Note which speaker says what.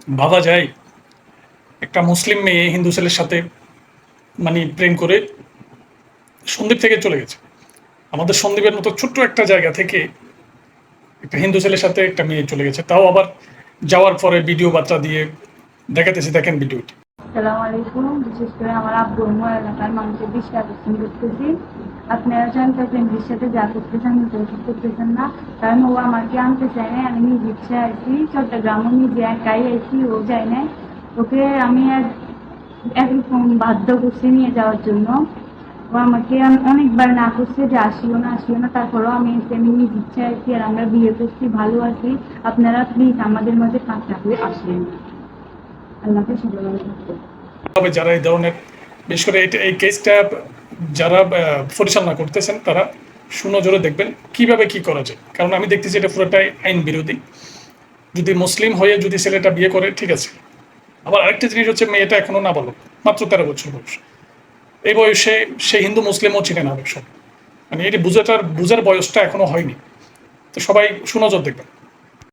Speaker 1: ভাবা যায় একটা মুসলিম মেয়ে হিন্দু ছেলের সাথে মানে প্রেম করে সন্দ্বীপ থেকে চলে গেছে। আমাদের সন্দ্বীপের মতো ছোট্ট একটা জায়গা থেকে একটা হিন্দু ছেলের সাথে একটা মেয়ে চলে গেছে, তাও আবার যাওয়ার পরে ভিডিও বার্তা দিয়ে দেখাতেছে, দেখেন ভিডিওটি।
Speaker 2: আসসালামু আলাইকুম। বিশেষ করে আমার আব্বু আম্মু এলাকার মানুষের দৃষ্টি আকর্ষণ করতেছি, আপনারা জানতে ফ্যামিলির সাথে যা করতেছেন ওষুধ করতেছেন না, কারণ ও আমাকে আনতে চায় না। আমি নিজে ইচ্ছে আইছি, চট্টগ্রামও নিজে একাই আইছি, ও যায় নাই। ওকে আমি একরকম বাধ্য করছি নিয়ে যাওয়ার জন্য। ও আমাকে অনেকবার না করছে যে আসিও না আসিও না, তারপরেও আমি নিজে ইচ্ছে আইছি, আর আমরা বিয়ে করছি, ভালো আছি। আপনারা প্লিজ আমাদের মাঝে কাঁচা হয়ে আসেন। আল্লাহকে সবাই ভালো থাকবেন।
Speaker 1: তবে যারা এই ধরনের, বিশেষ করে এই কেসটা যারা পরিচালনা করতেছেন তারা সুনজরে দেখবেন কিভাবে কি করা যায়, কারণ আমি দেখতেছি এটা পুরোটাই আইন বিরোধী। যদি মুসলিম হয়ে যদি ছেলেটা বিয়ে করে ঠিক আছে, আবার আরেকটা জিনিস হচ্ছে মেয়েটা এখনো না বলো, মাত্র 13 বছর বয়স। এই বয়সে সে হিন্দু মুসলিমও চিনে না অবশ্য, মানে এটি বুঝার বয়সটা এখনো হয়নি। তো সবাই সুনজর দেখবেন।